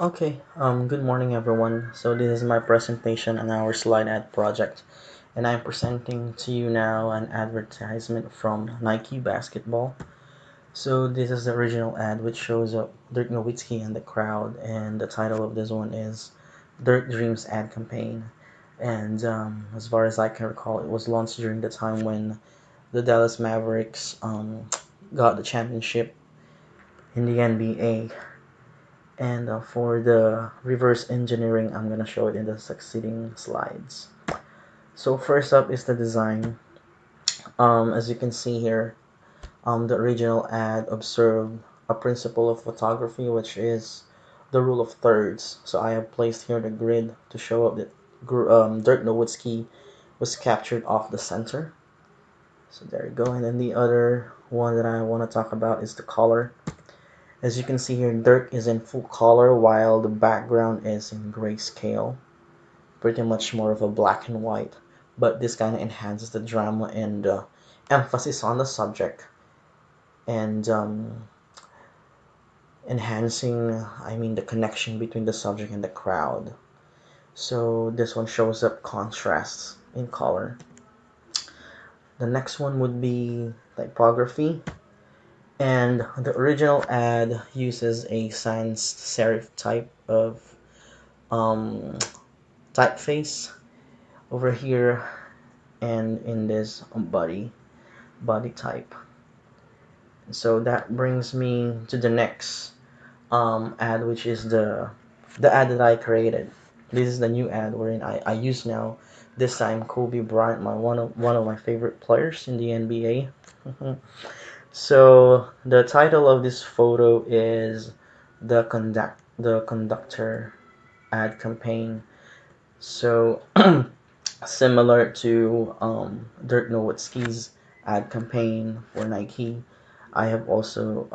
Good morning everyone. So this is my presentation on our slide ad project, and I'm presenting to you now an advertisement from Nike Basketball. So this is the original ad which shows up Dirk Nowitzki and the crowd, and the title of this one is Dirk Dreams ad campaign. And as far as I can recall, it was launched during the time when the Dallas Mavericks got the championship in the NBA. And for the reverse engineering, I'm gonna show it in the succeeding slides. So first up is the design. As you can see here, the original ad observed a principle of photography, which is the rule of thirds. So I have placed here the grid to show up that Dirk Nowitzki was captured off the center. So there you go. And then the other one that I want to talk about is the color. As you can see here, Dirk is in full color while the background is in grayscale, pretty much more of a black and white, but this kind of enhances the drama and emphasis on the subject, and enhancing, the connection between the subject and the crowd. So this one shows up contrasts in color. The next one would be typography, and the original ad uses a sans serif type of um, typeface over here and in this body type. So that brings me to the next ad, which is the ad that I created. This is the new ad wherein I use now this time Kobe Bryant, my one of my favorite players in the NBA. So the title of this photo is the conductor ad campaign. So similar to Dirk Nowitzki's ad campaign for Nike, I have also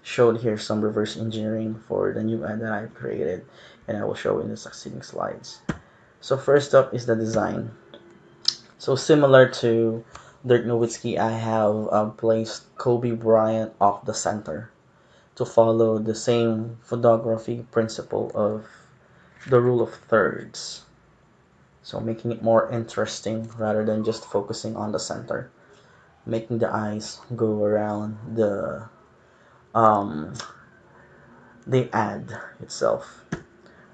showed here some reverse engineering for the new ad that I created, and I will show in the succeeding slides. So first up is the design. So similar to Dirk Nowitzki, I have placed Kobe Bryant off the center to follow the same photography principle of the rule of thirds. So making it more interesting rather than just focusing on the center, making the eyes go around um, the ad itself.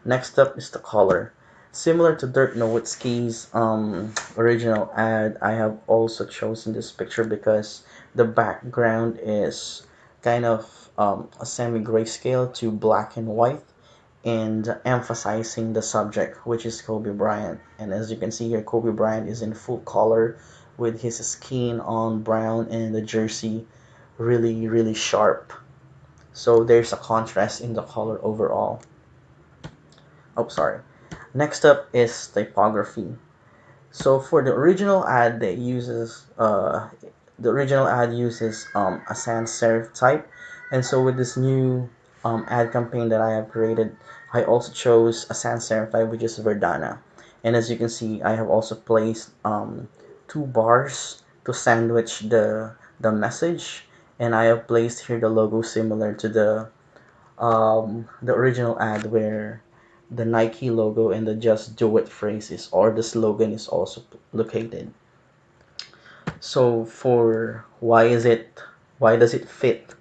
Next up is the color. Similar to Dirk Nowitzki's original ad, I have also chosen this picture because the background is kind of a semi-grayscale to black and white, and emphasizing the subject, which is Kobe Bryant. And as you can see here, Kobe Bryant is in full color with his skin on brown and the jersey really, really sharp. So there's a contrast in the color overall. Oh, sorry. Next up is typography. So for the original ad uses a sans serif type, and so with this new ad campaign that I have created, I also chose a sans serif type, which is Verdana. And as you can see, I have also placed two bars to sandwich the message, and I have placed here the logo similar to the original ad where the Nike logo and the Just Do It phrase is, or the slogan is also located. So for why does it fit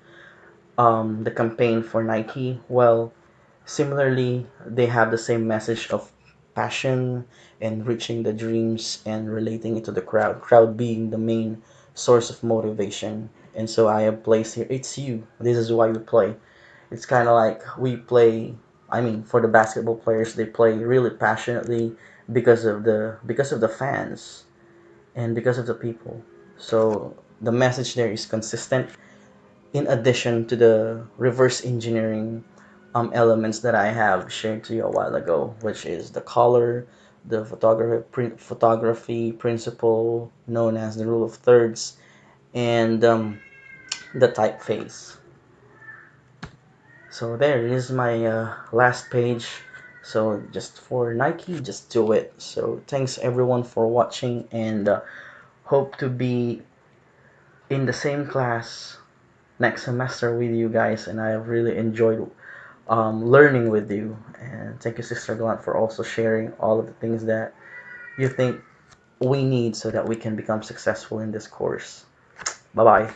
the campaign for Nike? Well, similarly, they have the same message of passion and reaching the dreams and relating it to the crowd being the main source of motivation. And so I have placed here, it's you. This is why we play. It's kind of like we play. For the basketball players, they play really passionately because of the fans and because of the people. So the message there is consistent. In addition to the reverse engineering elements that I have shared to you a while ago, which is the color, the photography principle known as the rule of thirds, and the typeface. So there is my last page. So just for Nike, just do it. So thanks everyone for watching, and hope to be in the same class next semester with you guys. And I have really enjoyed learning with you. And thank you, Sister Glant, for also sharing all of the things that you think we need so that we can become successful in this course. Bye bye.